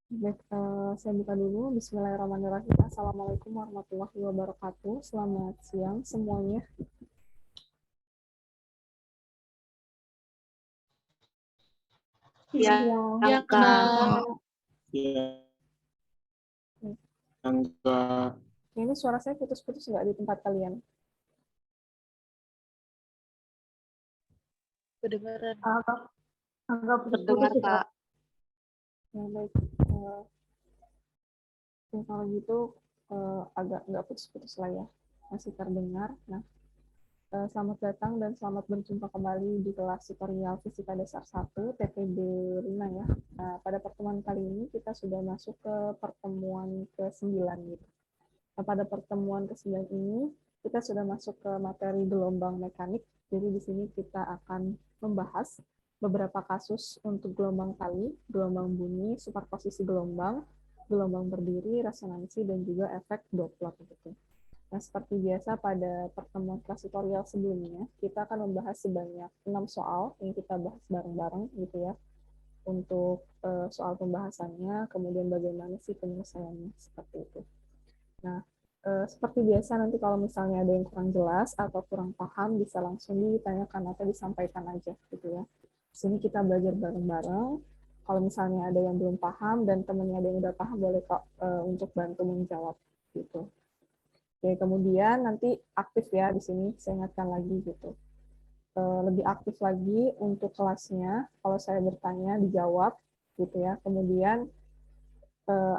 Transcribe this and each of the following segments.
Baik, saya buka dulu. Bismillahirrahmanirrahim. Assalamualaikum warahmatullahi wabarakatuh. Selamat siang semuanya. Ya, Ya, Kak. Kak. Ya, Kak. Ini suara saya putus-putus nggak di tempat kalian? Kedengaran. Agak Terdengar, putus-putus. Kak. Ya, baik. Kalau gitu agak nggak putus-putus lah ya. Masih terdengar. Nah, selamat datang dan selamat berjumpa kembali di kelas tutorial Fisika Dasar 1 TPB 5 ya. Nah, pada pertemuan kali ini kita sudah masuk ke pertemuan ke-9 gitu. Nah, pada pertemuan ke-9 ini kita sudah masuk ke materi gelombang mekanik. Jadi di sini kita akan membahas beberapa kasus untuk gelombang tali, gelombang bunyi, superposisi gelombang, gelombang berdiri, resonansi, dan juga efek Doppler gitu. Nah, seperti biasa pada pertemuan kelas tutorial sebelumnya, kita akan membahas sebanyak 6 soal yang kita bahas bareng-bareng gitu ya. Untuk soal pembahasannya, kemudian bagaimana sih penyelesaiannya, seperti itu. Nah, seperti biasa nanti kalau misalnya ada yang kurang jelas atau kurang paham, bisa langsung ditanyakan atau disampaikan aja gitu ya. Di sini kita belajar bareng-bareng. Kalau misalnya ada yang belum paham dan temannya ada yang udah paham, boleh kok untuk bantu menjawab gitu. Oke, kemudian nanti aktif ya di sini, saya ingatkan lagi gitu. Lebih aktif lagi untuk kelasnya, kalau saya bertanya dijawab gitu ya. Kemudian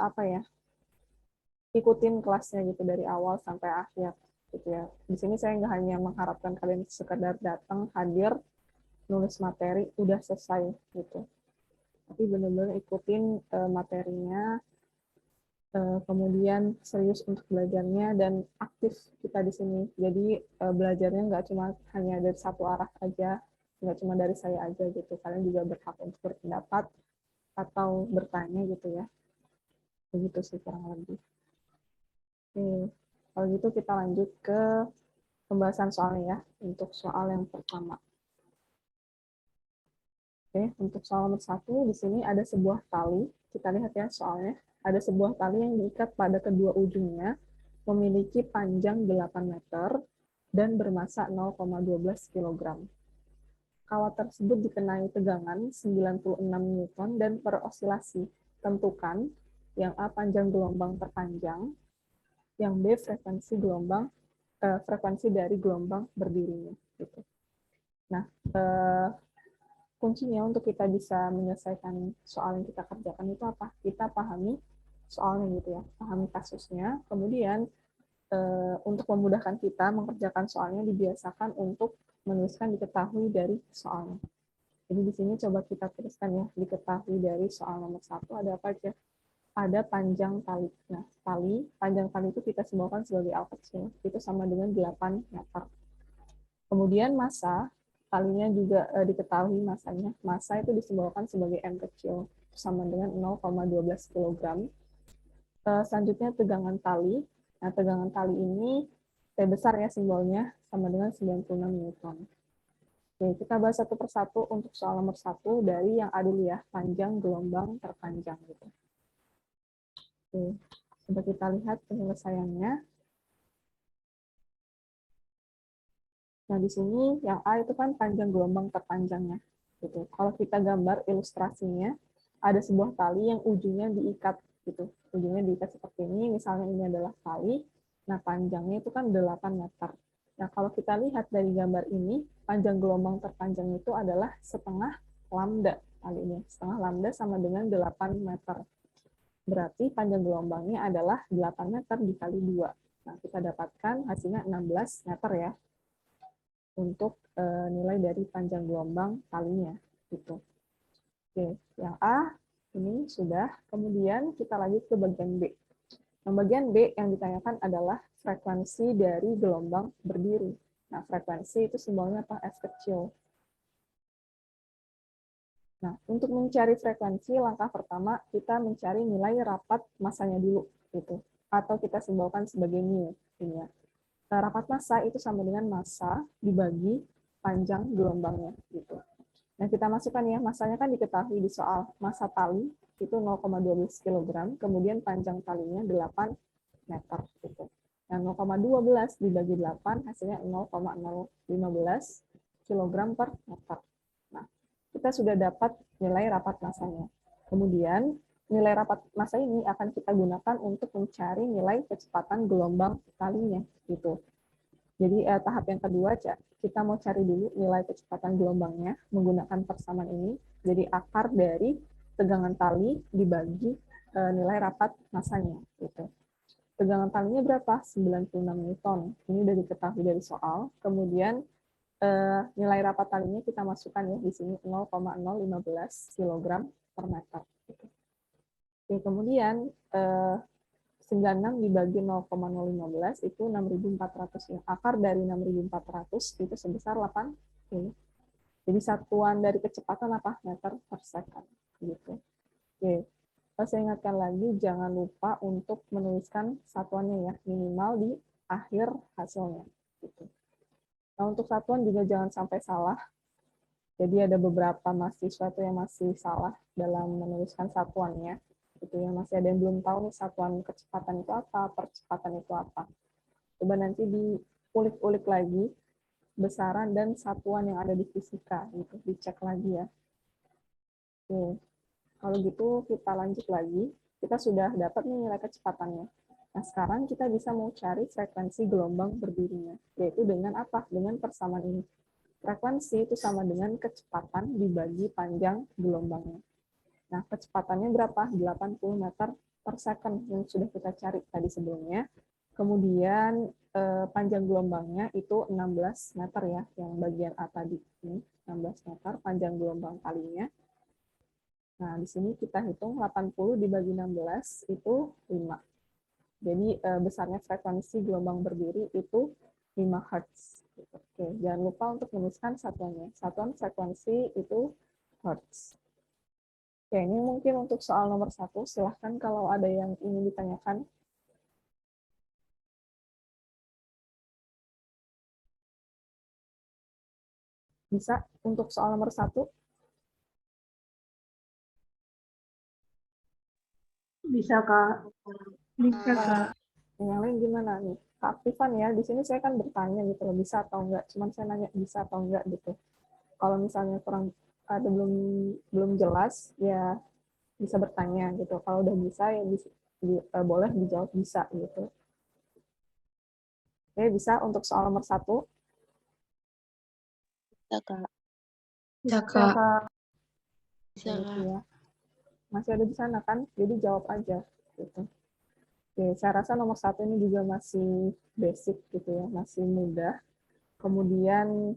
apa ya? Ikutin kelasnya gitu dari awal sampai akhir gitu ya. Di sini saya nggak hanya mengharapkan kalian sekedar datang, hadir, nulis materi, udah selesai gitu. Tapi benar-benar ikutin materinya, kemudian serius untuk belajarnya dan aktif kita di sini. Jadi belajarnya nggak cuma hanya dari satu arah aja, nggak cuma dari saya aja gitu. Kalian juga berhak untuk berpendapat atau bertanya gitu ya. Begitu sih kurang lebih. Oke. Kalau gitu kita lanjut ke pembahasan soalnya ya, untuk soal yang pertama. Oke, untuk soal nomor 1, di sini ada sebuah tali. Kita lihat ya soalnya. Ada sebuah tali yang diikat pada kedua ujungnya, memiliki panjang 8 meter dan bermasa 0,12 kg. Kawat tersebut dikenai tegangan 96 Newton dan berosilasi. Tentukan yang A panjang gelombang terpanjang, yang B frekuensi dari gelombang berdirinya. Gitu. Nah, kuncinya untuk kita bisa menyelesaikan soal yang kita kerjakan itu apa? Kita pahami soalnya gitu ya, pahami kasusnya, kemudian untuk memudahkan kita mengerjakan soalnya dibiasakan untuk menuliskan diketahui dari soalnya. Jadi di sini coba kita tuliskan ya, diketahui dari soal nomor 1 ada apa aja? Ada panjang tali. Nah, panjang tali itu kita simbolkan sebagai L kecil, itu sama dengan 8 meter. Kemudian massa, talinya juga diketahui masanya. Massa itu disimbolkan sebagai M kecil, sama dengan 0,12 kg. Selanjutnya tegangan tali. Nah, tegangan tali ini T besar ya simbolnya, sama dengan 96 Newton. Oke, kita bahas satu persatu untuk soal nomor 1 dari yang A dulu ya, panjang gelombang terpanjang. Gitu. Oke, coba kita lihat penyelesaiannya. Nah, di sini yang A itu kan panjang gelombang terpanjangnya. Gitu. Kalau kita gambar ilustrasinya, ada sebuah tali yang ujungnya diikat gitu. Ujungnya diikat seperti ini, misalnya ini adalah tali. Nah, panjangnya itu kan 8 meter. Nah, kalau kita lihat dari gambar ini, panjang gelombang terpanjang itu adalah setengah lambda kali ini. Setengah lambda sama dengan 8 meter. Berarti panjang gelombangnya adalah 8 meter dikali 2. Nah, kita dapatkan hasilnya 16 meter ya untuk nilai dari panjang gelombang talinya gitu. Oke, yang A ini sudah. Kemudian kita lanjut ke bagian B. Yang bagian B yang ditanyakan adalah frekuensi dari gelombang berdiri. Nah, frekuensi itu simbolnya apa? F kecil. Nah, untuk mencari frekuensi, langkah pertama kita mencari nilai rapat masanya dulu gitu. Atau kita simbolkan sebagai mu ini ya. Rapat massa itu sama dengan massa dibagi panjang gelombangnya gitu. Nah, kita masukkan ya, massanya kan diketahui di soal massa tali itu 0,12 kg, kemudian panjang talinya 8 meter. Gitu. Nah, 0,12 dibagi 8 hasilnya 0,015 kg per meter. Nah, kita sudah dapat nilai rapat massanya. Kemudian, nilai rapat massa ini akan kita gunakan untuk mencari nilai kecepatan gelombang talinya. Gitu. Jadi tahap yang kedua, kita mau cari dulu nilai kecepatan gelombangnya menggunakan persamaan ini. Jadi akar dari tegangan tali dibagi nilai rapat massanya. Gitu. Tegangan talinya berapa? 96 Newton. Ini sudah diketahui dari soal. Kemudian nilai rapat talinya kita masukkan ya di sini 0,015 kg per meter. Oke, kemudian 96 dibagi 0,015 itu 6.400. Akar dari 6.400 itu sebesar 8. Jadi satuan dari kecepatan apa? Meter per second. Gitu. Oke. Saya ingatkan lagi, jangan lupa untuk menuliskan satuannya ya, minimal di akhir hasilnya. Gitu. Nah, untuk satuan juga jangan sampai salah. Jadi ada beberapa mahasiswa yang masih salah dalam menuliskan satuannya. Gitu ya, masih ada yang belum tahu nih satuan kecepatan itu apa, percepatan itu apa. Coba nanti diulik-ulik lagi besaran dan satuan yang ada di fisika, gitu. Dicek lagi ya. Oke. Kalau gitu kita lanjut lagi. Kita sudah dapat nih nilai kecepatannya. Nah, sekarang kita bisa mau cari frekuensi gelombang berdirinya. Yaitu dengan apa? Dengan persamaan ini. Frekuensi itu sama dengan kecepatan dibagi panjang gelombangnya. Nah, kecepatannya berapa? 80 meter per second yang sudah kita cari tadi sebelumnya. Kemudian panjang gelombangnya itu 16 meter ya, yang bagian A tadi. Ini 16 meter panjang gelombang talinya. Nah, di sini kita hitung 80 dibagi 16 itu 5. Jadi besarnya frekuensi gelombang berdiri itu 5 Hz. Oke, jangan lupa untuk menuliskan satuannya. Satuan frekuensi itu Hz. Oke, ini mungkin untuk soal nomor 1. Silahkan kalau ada yang ingin ditanyakan. Bisa untuk soal nomor 1. Bisa, Kak. Bisa, Kak. Yang lain gimana nih? Keaktifan ya, di sini saya kan bertanya gitu loh, bisa atau enggak. Cuman saya nanya bisa atau enggak gitu. Kalau misalnya kurang ada belum jelas, ya bisa bertanya gitu. Kalau udah bisa ya boleh dijawab bisa gitu. Oke, bisa untuk soal nomor 1. Bisa, Kak. Bisa, Kak. Bisa, Kak. Ya. Masih ada di sana kan? Jadi jawab aja gitu. Oke, saya rasa nomor 1 ini juga masih basic gitu ya, masih mudah. Kemudian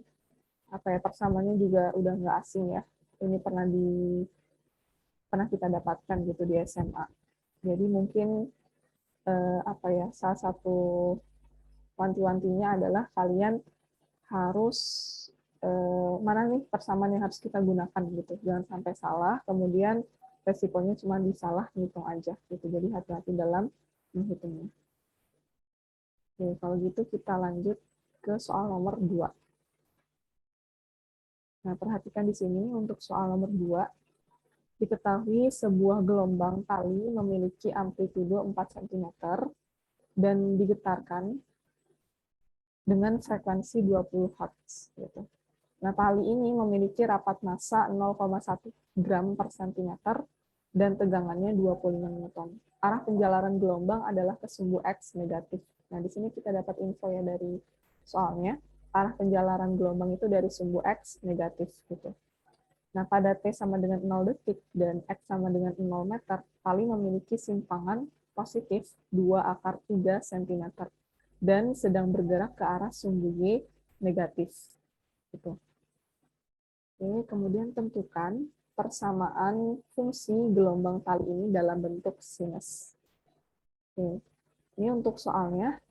apa ya, persamaannya juga udah nggak asing ya. Ini pernah kita dapatkan gitu di SMA. Jadi mungkin apa ya, salah satu wanti-wantinya adalah kalian harus mana nih persamaan yang harus kita gunakan gitu. Jangan sampai salah, kemudian resikonya cuma disalah ngitung aja gitu. Jadi hati-hati dalam menghitungnya. Oke, kalau gitu kita lanjut ke soal nomor 2. Nah, perhatikan di sini untuk soal nomor 2. Diketahui sebuah gelombang tali memiliki amplitudo 4 cm dan digetarkan dengan frekuensi 20 Hz. Gitu. Nah, tali ini memiliki rapat massa 0,1 gram per centimeter dan tegangannya 25 Newton. Arah penjalaran gelombang adalah ke sumbu X negatif. Nah, di sini kita dapat info ya dari soalnya. Arah penjalaran gelombang itu dari sumbu X negatif. Gitu. Nah, pada T sama dengan 0 detik dan X sama dengan 0 meter, tali memiliki simpangan positif 2/3 cm dan sedang bergerak ke arah sumbu Y negatif. Gitu. Oke, kemudian tentukan persamaan fungsi gelombang tali ini dalam bentuk sinus. Oke. Ini untuk soalnya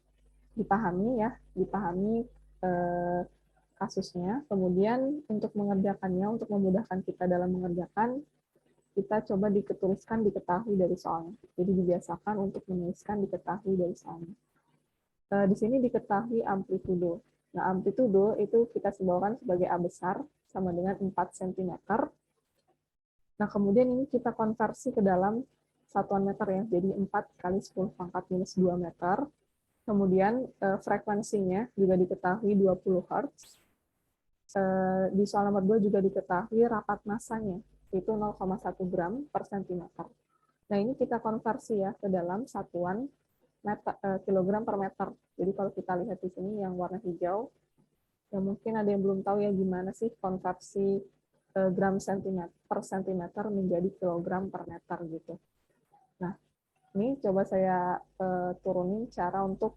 dipahami ya, dipahami kasusnya. Kemudian untuk mengerjakannya, untuk memudahkan kita dalam mengerjakan, kita coba diketahui dari soalnya. Jadi dibiasakan untuk menuliskan diketahui dari soalnya. Di sini diketahui amplitudo. Nah, amplitudo itu kita simbolkan sebagai A besar sama dengan 4 cm. Nah, kemudian ini kita konversi ke dalam satuan meter ya, jadi 4 kali 10 pangkat minus 2 meter. Kemudian frekuensinya juga diketahui 20 Hz. Di soal nomor 2 juga diketahui rapat massanya, itu 0,1 gram per sentimeter. Nah, ini kita konversi ya ke dalam satuan meter, kilogram per meter. Jadi kalau kita lihat di sini yang warna hijau, ya mungkin ada yang belum tahu ya gimana sih konversi gram sentimeter per sentimeter menjadi kilogram per meter gitu. Nah, ini coba saya turunin cara untuk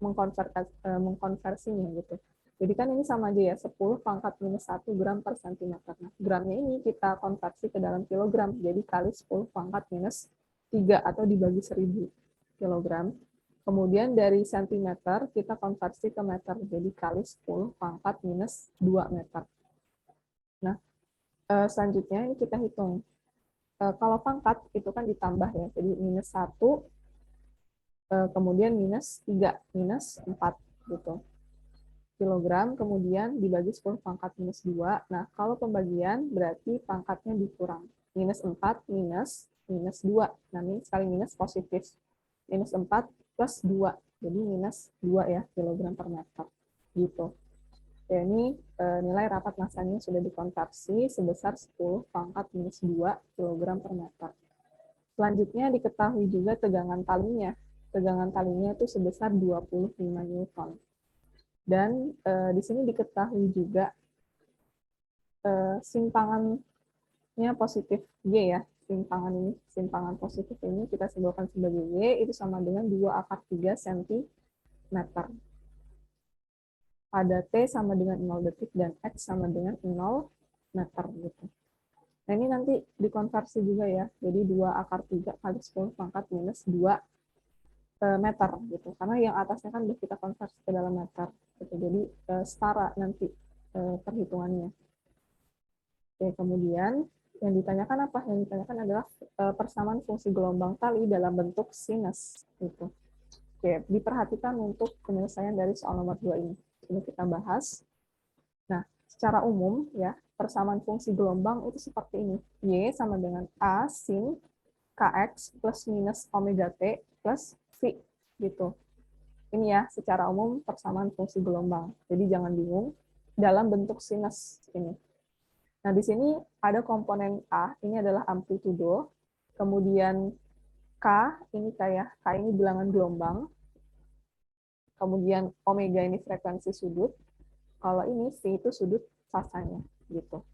mengkonversinya gitu. Jadi kan ini sama aja ya, 10 pangkat minus 1 gram per sentimeter. Nah, gramnya ini kita konversi ke dalam kilogram, jadi kali 10 pangkat minus 3 atau dibagi 1000 kilogram. Kemudian dari sentimeter kita konversi ke meter, jadi kali 10 pangkat minus 2 meter. Nah, selanjutnya ini kita hitung. Kalau pangkat itu kan ditambah ya, jadi minus 1, kemudian minus 3, minus 4 gitu. Kilogram, kemudian dibagi 10 pangkat minus 2. Nah, kalau pembagian berarti pangkatnya dikurang. Minus 4, minus 2. Nah, ini sekali minus positif. Minus 4 plus 2. Jadi minus 2 ya, kilogram per meter. Gitu. Ya, ini nilai rapat massanya sudah dikonversi sebesar 10 pangkat minus 2 kilogram per meter. Selanjutnya diketahui juga tegangan talinya. Tegangan talinya itu sebesar 25 Newton. Dan di sini diketahui juga simpangannya positif Y ya. Simpangan positif ini kita simbolkan sebagai Y, itu sama dengan 2/3 cm. Pada T sama dengan 0 detik dan X sama dengan 0 meter gitu. Nah, ini nanti dikonversi juga ya. Jadi 2/3 kali 10 pangkat minus 2 meter gitu. Karena yang atasnya kan udah kita konversi ke dalam meter. Gitu. Jadi setara nanti perhitungannya. Oke, kemudian yang ditanyakan apa? Yang ditanyakan adalah persamaan fungsi gelombang tali dalam bentuk sinus. Gitu. Oke, diperhatikan untuk penyelesaian dari soal nomor 2 ini. Ini kita bahas. Nah, secara umum ya, persamaan fungsi gelombang itu seperti ini. Y sama dengan A sin Kx plus minus omega T plus V gitu. Ini ya secara umum persamaan fungsi gelombang. Jadi jangan bingung dalam bentuk sinus ini. Nah, di sini ada komponen A, ini adalah amplitudo. Kemudian K ini K ini bilangan gelombang. Kemudian omega ini frekuensi sudut. Kalau ini V itu sudut fasanya gitu.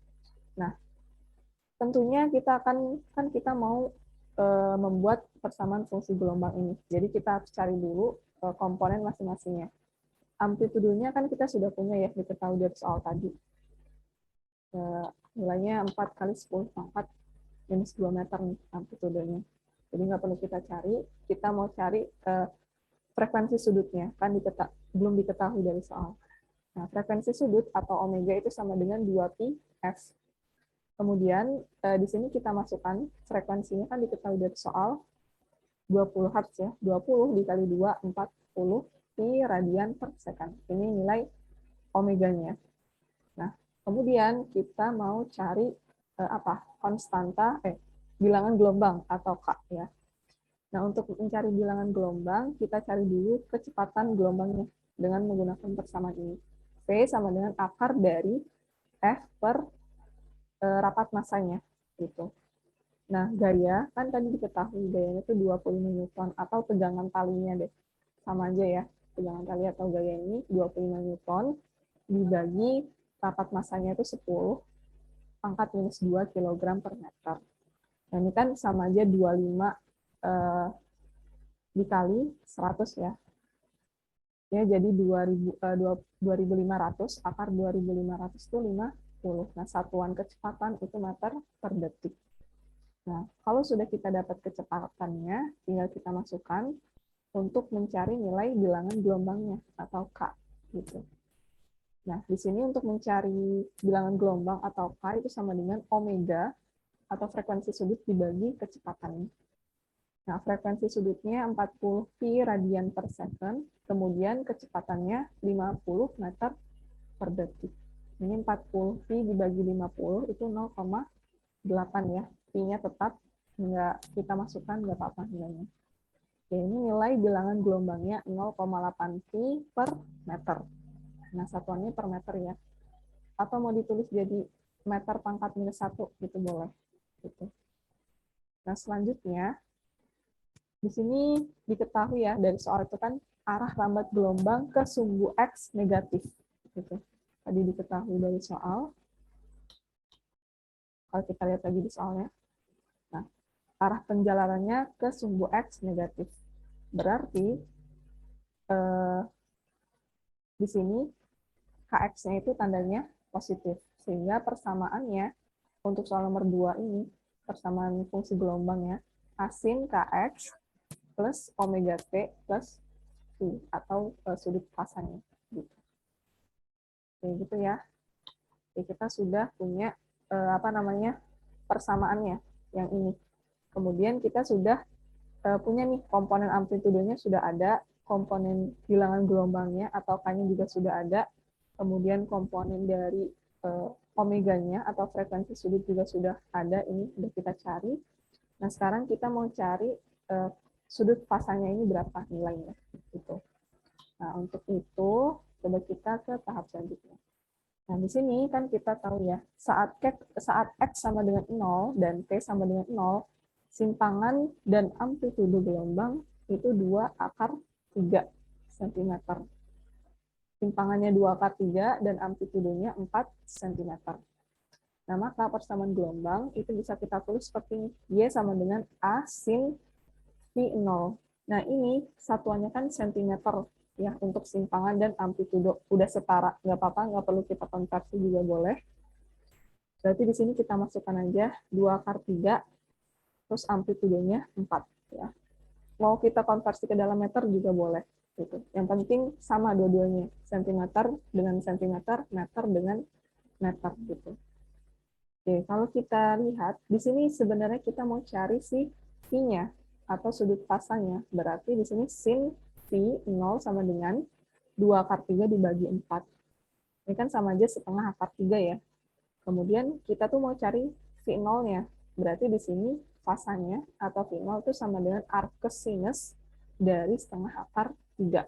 Nah, tentunya kita mau membuat persamaan fungsi gelombang ini. Jadi kita harus cari dulu komponen masing-masingnya. Amplitudonya kan kita sudah punya ya, diketahui dari soal tadi. Nilainya 4 kali 10 pangkat minus 2 meter nih amplitudonya. Jadi nggak perlu kita cari, kita mau cari frekuensi sudutnya, kan belum diketahui dari soal. Nah, frekuensi sudut atau omega itu sama dengan 2pi f. Kemudian di sini kita masukkan frekuensinya kan diketahui dari soal 20 Hz ya. 20 dikali 2, 40 pi radian per second. Ini nilai omeganya. Nah, kemudian kita mau cari konstanta bilangan gelombang atau K ya. Nah, untuk mencari bilangan gelombang, kita cari dulu kecepatan gelombangnya dengan menggunakan persamaan ini. V sama dengan akar dari F per rapat massanya gitu. Nah, gaya kan tadi diketahui gayanya itu 25 Newton atau tegangan talinya deh. Sama aja ya. Tegangan tali atau gaya ini 25 Newton dibagi rapat massanya itu 10 pangkat minus 2 kg per meter. Nah, ini kan sama aja 25 dikali 100 ya. Ya, jadi 2500, akar 2500 itu 50. Nah, satuan kecepatan itu meter per detik. Nah, kalau sudah kita dapat kecepatannya, tinggal kita masukkan untuk mencari nilai bilangan gelombangnya atau K gitu. Nah, di sini untuk mencari bilangan gelombang atau K itu sama dengan omega atau frekuensi sudut dibagi kecepatannya. Nah, frekuensi sudutnya 40 pi radian per second, kemudian kecepatannya 50 meter per detik. Ini 40 pi dibagi 50 itu 0,8 8 ya. Pi-nya tetap nggak kita masukkan, nggak apa-apa nilainya. Oke, ini nilai bilangan gelombangnya 0,8 pi per meter. Nah, satuannya per meter ya. Atau mau ditulis jadi meter pangkat minus 1, gitu boleh. Gitu. Nah, selanjutnya, di sini diketahui ya, dari soal itu kan arah lambat gelombang ke sumbu X negatif. Gitu. Tadi diketahui dari soal. Kalau kita lihat lagi di soalnya. Nah, arah penjalarannya ke sumbu X negatif. Berarti, di sini Kx-nya itu tandanya positif. Sehingga persamaannya untuk soal nomor 2 ini, persamaan fungsi gelombangnya, asin Kx plus omega t plus Phi, atau sudut pasangnya. Gitu. Oke, gitu ya. Oke, kita sudah punya persamaannya yang ini. Kemudian kita sudah punya nih komponen amplitudenya sudah ada, komponen bilangan gelombangnya atau K-nya juga sudah ada, kemudian komponen dari omeganya atau frekuensi sudut juga sudah ada, ini sudah kita cari. Nah, sekarang kita mau cari sudut pasangnya ini berapa nilainya. Gitu. Nah, untuk itu, coba kita ke tahap selanjutnya. Nah, di sini kan kita tahu ya, saat X sama dengan 0 dan T sama dengan 0, simpangan dan amplitudo gelombang itu 2/3 cm. Simpangannya 2/3 dan amplitudonya 4 cm. Nah, maka persamaan gelombang itu bisa kita tulis seperti ini. Y sama dengan A sin Phi 0. Nah, ini satuannya kan cm ya, untuk simpangan dan amplitudo. Udah setara, nggak apa-apa, nggak perlu kita konversi juga boleh. Berarti di sini kita masukkan aja 2/3, terus amplitudonya 4. Ya. Mau kita konversi ke dalam meter juga boleh. Gitu. Yang penting sama dua-duanya, cm dengan cm, meter dengan meter. Gitu. Oke, kalau kita lihat, di sini sebenarnya kita mau cari si Phi-nya, atau sudut pasangnya. Berarti di sini sin Phi 0 sama dengan 2/3 dibagi 4. Ini kan sama aja setengah akar 3 ya. Kemudian kita tuh mau cari Phi 0-nya. Berarti di sini pasangnya atau Phi 0 itu sama dengan arc sinus dari setengah akar 3.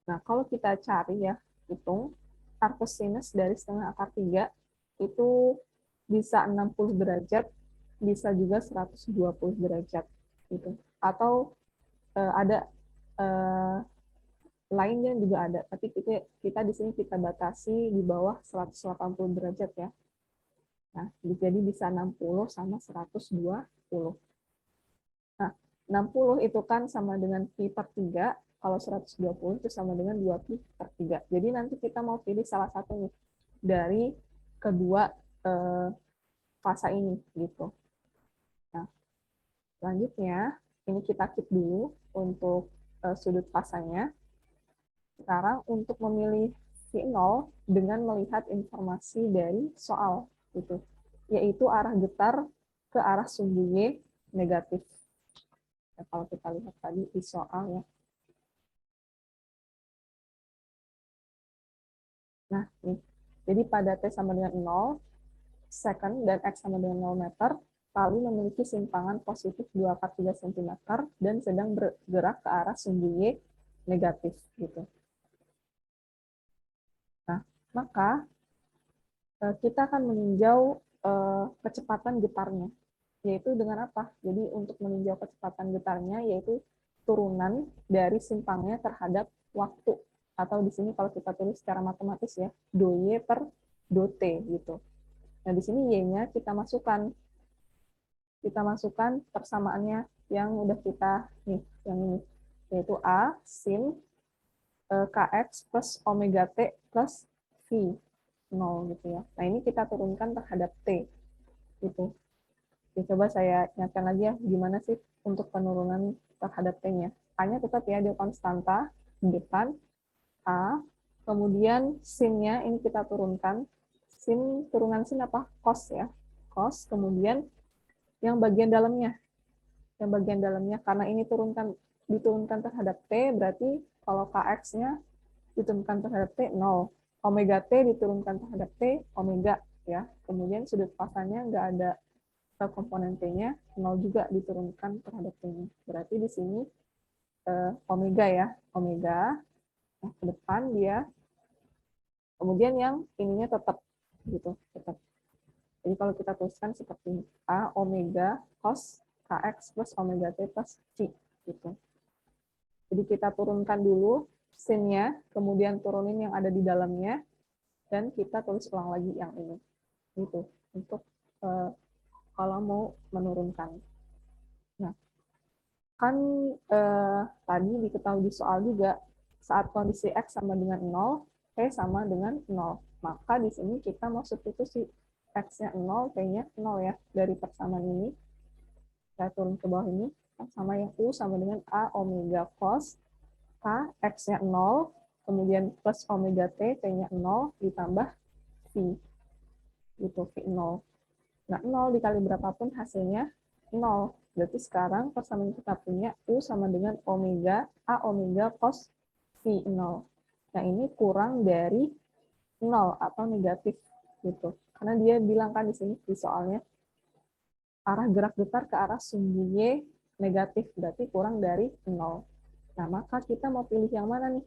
Nah, kalau kita cari ya, hitung arc sinus dari setengah akar 3 itu bisa 60 derajat, bisa juga 120 derajat. Gitu. Atau ada lainnya juga ada, tapi kita di sini kita batasi di bawah 180 derajat ya. Nah, jadi bisa 60 sama 120. Nah, 60 itu kan sama dengan Pi per 3, kalau 120 itu sama dengan 2 Pi per 3. Jadi nanti kita mau pilih salah satu nih dari kedua fasa ini gitu. Nah, selanjutnya ini kita keep dulu untuk sudut pasangnya. Sekarang untuk memilih Phi 0 dengan melihat informasi dari soal itu, yaitu arah getar ke arah sumbu Y negatif. Ya, kalau kita lihat tadi di soal ya. Nah, nih. Jadi pada T sama dengan 0 second dan X sama dengan 0 meter, lalu memiliki simpangan positif 2/3 cm dan sedang bergerak ke arah sumbu Y negatif gitu. Nah, maka kita akan meninjau kecepatan getarnya, yaitu dengan apa? Jadi untuk meninjau kecepatan getarnya yaitu turunan dari simpangnya terhadap waktu, atau di sini kalau kita tulis secara matematis ya, do Y per do T gitu. Nah, di sini Y-nya kita masukkan persamaannya yang udah kita nih, yang ini, yaitu A sin Kx plus omega T plus Phi 0 gitu ya. Nah, ini kita turunkan terhadap T gitu. Oke, coba saya ingatkan lagi ya, gimana sih untuk penurunan terhadap T-nya. A-nya tetap ya, dia konstanta di depan A, kemudian sin-nya ini kita turunkan. Turunan sin apa? Cos ya. Cos, kemudian yang bagian dalamnya. Yang bagian dalamnya, karena ini diturunkan terhadap T, berarti kalau Kx-nya diturunkan terhadap T, 0. Omega T diturunkan terhadap T, omega ya. Kemudian sudut pasangnya nggak ada komponen T-nya 0 juga diturunkan terhadap T-nya. Berarti di sini omega ya, omega. Nah, ke depan dia, kemudian yang ininya tetap gitu, tetap. Jadi kalau kita tuliskan seperti ini, A omega cos kx plus omega t plus c gitu. Jadi kita turunkan dulu sin-nya, kemudian turunin yang ada di dalamnya, dan kita tulis ulang lagi yang ini. Gitu, untuk kalau mau menurunkan. Nah, kan tadi diketahui di soal juga, saat kondisi X sama dengan 0, T sama dengan 0. Maka di sini kita mau substitusi X-nya 0, T-nya 0 ya. Dari persamaan ini, saya turun ke bawah ini, sama yang U sama dengan A omega cos K, X-nya 0, kemudian plus omega T, T-nya 0, ditambah V. Gitu, V0. Nah, 0 dikali berapapun hasilnya 0. Berarti sekarang persamaan kita punya U sama dengan omega, A omega cos V0. Nah, ini kurang dari 0 atau negatif. Gitu. Karena dia bilang kan di sini, di soalnya, arah gerak getar ke arah sumbu Y negatif. Berarti kurang dari 0. Nah, maka kita mau pilih yang mana nih?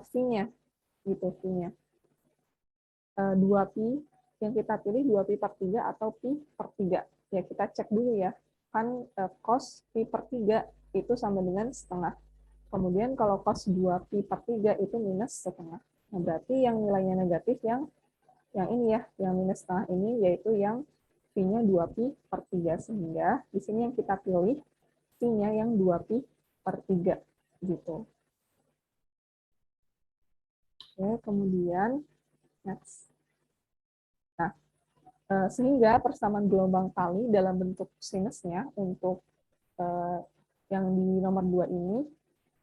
V-nya. Gitu, V-nya. 2pi, yang kita pilih 2pi per 3 atau pi per 3. Ya, kita cek dulu ya. Kan cos pi per 3 itu sama dengan setengah. Kemudian kalau cos 2pi per 3 itu minus setengah. Nah, berarti yang nilainya negatif yang ini ya, yang minus setengah ini, yaitu yang pi-nya 2pi per 3. Sehingga di sini yang kita pilih pi-nya yang 2pi per 3. Gitu. Oke, kemudian next. Nah, sehingga persamaan gelombang tali dalam bentuk sinusnya untuk yang di nomor 2 ini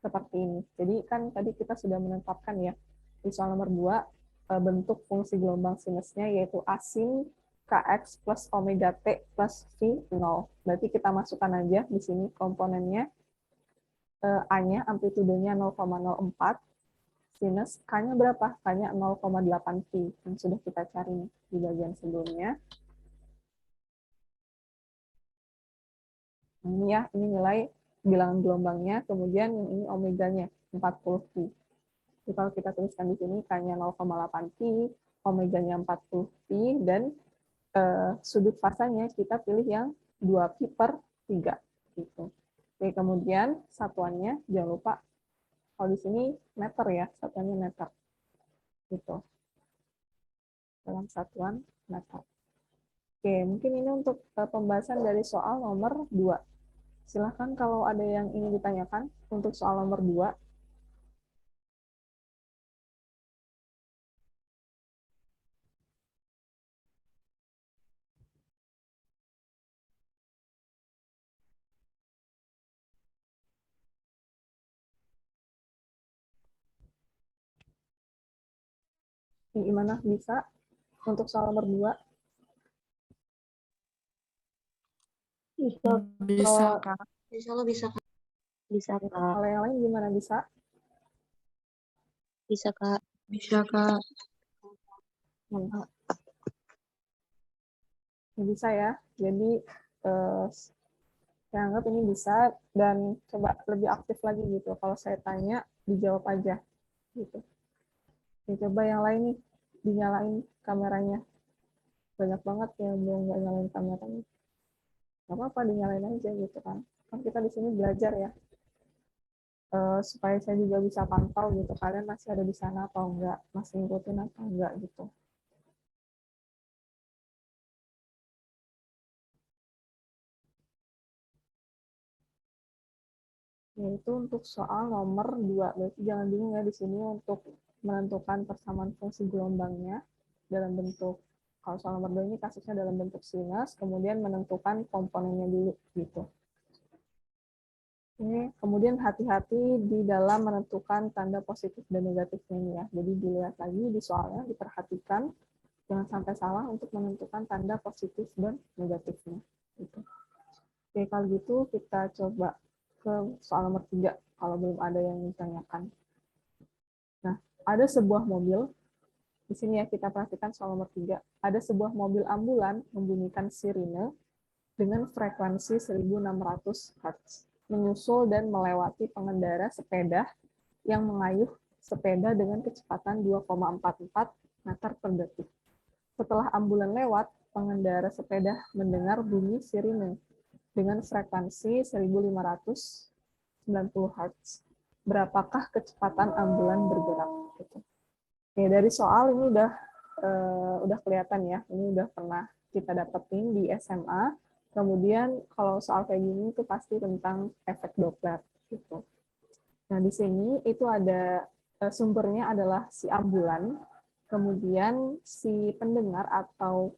seperti ini. Jadi kan tadi kita sudah menetapkan ya, di soal nomor 2, bentuk fungsi gelombang sinusnya yaitu A sin Kx plus omega T plus V0. Berarti kita masukkan aja di sini komponennya, A-nya amplitudenya 0,04, sinus K-nya berapa? K-nya 0,8 pi, yang sudah kita cari di bagian sebelumnya. Ini ya, ini nilai bilangan gelombangnya, kemudian yang ini omeganya 40 pi. Jadi kalau kita tuliskan di sini K-nya 0,8 pi, omeganya 40 pi, dan sudut fasanya kita pilih yang 2 pi per 3. Gitu. Oke, kemudian satuannya jangan lupa, kalau di sini meter ya, satuannya meter. Gitu. Dalam satuan meter. Oke, mungkin ini untuk pembahasan dari soal nomor 2. Silahkan kalau ada yang ingin ditanyakan untuk soal nomor 2. Gimana bisa untuk soal nomor 2? Bisa. Bisa, Kak. Kak. Bisa lo bisa Kak. Bisa, Kak. Kalau yang lain gimana bisa? Bisa Kak. Bisa, Kak. Bisa ya. Jadi saya anggap ini bisa, dan coba lebih aktif lagi gitu. Kalau saya tanya, dijawab aja gitu. Oke, coba yang lain nih, dinyalain kameranya. Banyak banget yang belum nggak nyalain kameranya. Nggak apa-apa, dinyalain aja gitu kan. Kan kita di sini belajar ya. Supaya saya juga bisa pantau gitu, kalian masih ada di sana atau enggak, masih ngikutin atau enggak gitu. Yaitu untuk soal nomor 2. Berarti jangan bingung ya di sini untuk menentukan persamaan fungsi gelombangnya dalam bentuk, kalau soal nomor 2 ini kasusnya dalam bentuk sinus, kemudian menentukan komponennya dulu gitu. Ini kemudian hati-hati di dalam menentukan tanda positif dan negatifnya ini ya. Jadi dilihat lagi di soalnya, diperhatikan, jangan sampai salah untuk menentukan tanda positif dan negatifnya. Gitu. Oke, kalau gitu kita coba ke soal nomor 3, kalau belum ada yang ditanyakan. Nah, ada sebuah mobil, di sini ya kita perhatikan soal nomor 3, ada sebuah mobil ambulan membunyikan sirine dengan frekuensi 1600 Hz, menyusul dan melewati pengendara sepeda yang mengayuh sepeda dengan kecepatan 2,44 meter per detik. Setelah ambulan lewat, pengendara sepeda mendengar bunyi sirine dengan frekuensi 1590 Hz. Berapakah kecepatan ambulan bergerak? Gitu. Oke, dari soal ini udah kelihatan ya, ini udah pernah kita dapetin di SMA. Kemudian kalau soal kayak gini itu pasti tentang efek Doppler gitu. Nah, di sini itu ada sumbernya adalah si ambulan, kemudian si pendengar atau